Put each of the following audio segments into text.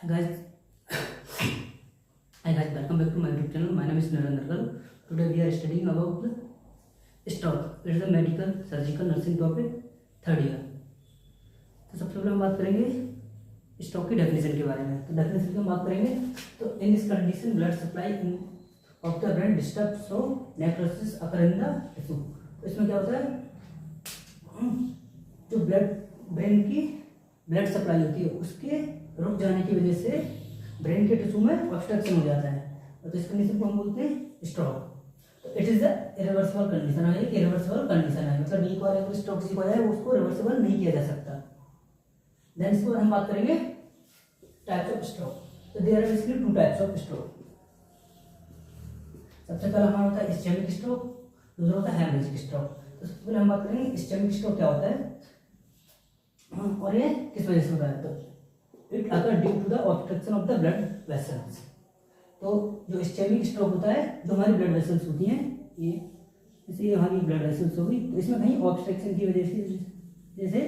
guys, hi guys, welcome back to my YouTube channel. My name is Narendra Garu. Today we are studying about the stroke. It is a medical surgical nursing topic, third year. तो सबसे पहले हम बात करेंगे stroke की definition के बारे में. तो डेफिनेशन की हम बात करेंगे तो in this condition blood supply of the brain disturb so necrosis occur in the tissue. तो इसमें क्या होता है, जो ब्रेन की ब्लड सप्लाई होती है उसके रुक जाने की वजह से ब्रेन के टिश्यू में ऑब्स्ट्रक्शन हो जाता है. तो इस कंडीशन को हम बोलते हैं स्ट्रोक. तो it is the irreversible condition है. एक इरिवर्सिबल कंडीशन है, मतलब एक बार अगर स्ट्रोक किसी को आया है उसको रिवर्सिबल नहीं किया जा सकता. देन इसके बाद हम बात करेंगे टाइप्स ऑफ स्ट्रोक. तो there are basically two types of stroke. सबसे पहला हमारा होता है इस्चेमिक स्ट्रोक, दूसरा होता है हेमरेजिक स्ट्रोक. तो सबसे पहले हम बात करेंगे इस्चेमिक स्ट्रोक क्या होता है और ये किस वजह से होता है. तो it occur due to the obstruction of the blood vessels. तो जो इस्चेमिक स्ट्रोक होता है, जो हमारी ब्लड वेसल्स होती हैं, ये जैसे हमारी ब्लड वेसल्स होगी तो इसमें कहीं ऑब्स्ट्रक्शन की वजह से, जैसे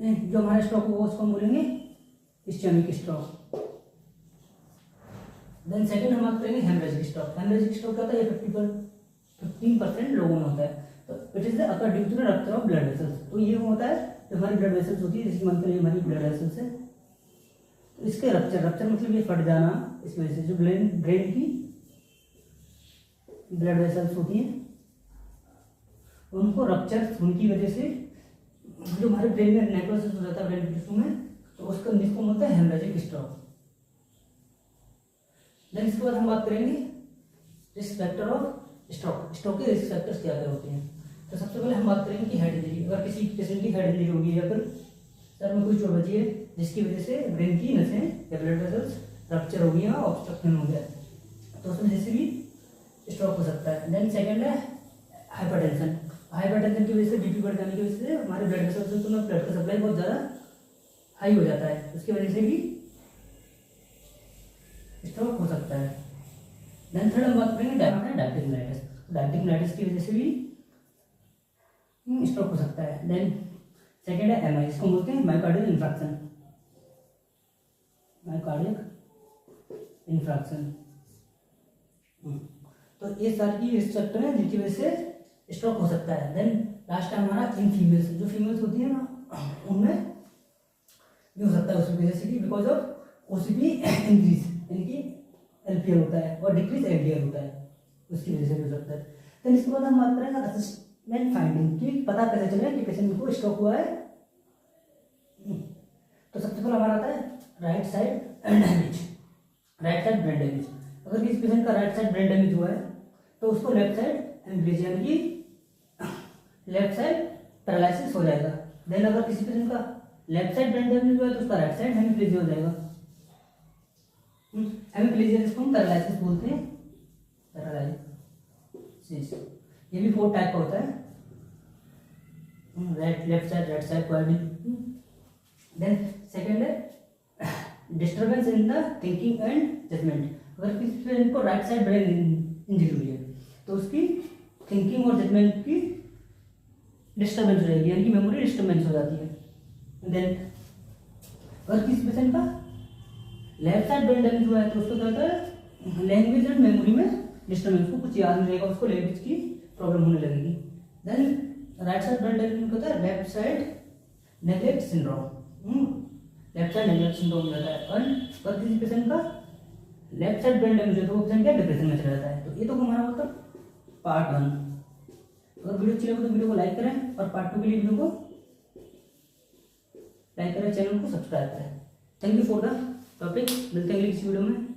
जो हमारा स्ट्रोक होगा उसको हम बोलेंगे इस्चेमिक स्ट्रोक. देन सेकंड हम बात करेंगे हेमरेजिक स्ट्रोक. हेमरेजिक स्ट्रोक क्या होता है, 15% लोगों में होता है. तो it is the occur due to the rupture of blood vessels. तो ये होता है जो हमारी ब्लड वेसल्स होती है, जैसे मान लीजिए हमारी ब्लड वेसल्स है, तो इसके रप्चर मतलब ये फट जाना, इस वजह से जो ब्रेन की ब्लड वेसल्स होती हैं उनको रप्चर होने की वजह से जो हमारे ब्रेन में नेक्रोसिस हो जाता है ब्रेन टिश्यू में, तो उसका जिसको होता है हेमरेजिक स्ट्रोक. देन इसके बाद हम बात करेंगे risk factor of stroke. Stroke के रिस्क फैक्टर्स क्या क्या होते हैं. तो सबसे पहले हम बात करेंगे कि हेड इंजरी. अगर किसी पेशेंट की हेड इंजरी होगी या फिर सर में कोई चोट बची है जिसकी वजह से ब्रेन की नसें या ब्लड वेसल्स रप्चर हो गई या ऑब्स्ट्रक्शन हो गया, तो उसमें जैसे भी स्ट्रोक हो सकता है. देन सेकंड है हाइपरटेंशन. हाइपरटेंशन की वजह से बीपी बढ़ जाने की वजह से हमारे ब्लड वेसल्स में ब्लड का सप्लाई बहुत ज़्यादा हाई हो जाता है, उसकी वजह से भी स्ट्रोक हो सकता है. देन थर्ड हम बात करेंगे डायबिटिक. डायबिटिक की वजह से भी स्ट्रोक हो सकता है. देन सेकेंड है एमआई, इसको बोलते हैं मायोकार्डियल इंफ्रैक्शन. Myocardial infraction. तो ये सारी रिस्क फैक्टर है जिनकी वजह से स्ट्रोक हो सकता है. देन लास्ट है हमारा इन फीमेल्स. जो फीमेल्स होती है ना उनमें भी हो सकता है उसकी वजह से, बिकॉज ऑफ ओसीपी इंक्रीज, यानी कि एलपीएल होता है और डिक्रीज एलडीएल होता है, उसकी वजह से भी हो सकता है. देन इसके बाद हम बात करेंगे असेसमेंट फाइंडिंग की पता कैसे चले कि पेशेंट को स्ट्रोक हुआ है. तो सबसे पहले हमारा आता है right side damage, right side brain damage. अगर किसी पेशेंट का राइट साइड ब्रेन डैमेज हुआ है तो उसको लेफ्ट साइड हेमरेज यानी कि लेफ्ट साइड पैरालिसिस हो जाएगा. देन अगर किसी पेशेंट का लेफ्ट साइड ब्रेन डैमेज हुआ है तो उसका राइट साइड हेमिप्लेजिया हो जाएगा. हेमिप्लेजिया जिसको हम पैरालिसिस बोलते हैं, पैरालिसिस. ये भी 4 टाइप का होता है, left side coordinate. Then second है disturbance in the thinking and judgement. अगर किसी पेशेंट को राइट साइड ब्रेन इंजरी हुई है तो उसकी थिंकिंग और जजमेंट की डिस्टर्बेंस हो जाएगी, यानी कि मेमोरी डिस्टर्बेंस हो जाती है. देन अगर किसी पेशेंट का लेफ्ट साइड ब्रेन डैमेज हुआ है तो उसको क्या होता है, लैंग्वेज एंड मेमोरी में डिस्टर्बेंस, को कुछ याद नहीं रहेगा, उसको लैंग्वेज की प्रॉब्लम होने लगेगी. Then right side brain damage होता है left side neglect syndrome. Left side neglect syndrome हो जाता है. और अगर किसी पेशेंट का लेफ्ट साइड ब्रेन डैमेज है तो वो पेशेंट क्या डिप्रेशन में चला जाता है. तो ये तो हमारा मतलब पार्ट 1. अगर वीडियो अच्छी लगे तो वीडियो को लाइक करें और पार्ट 2 के लिए वीडियो को लाइक करें, चैनल को सब्सक्राइब करें. Thank you for the topic. मिलते हैं अगली किसी वीडियो में.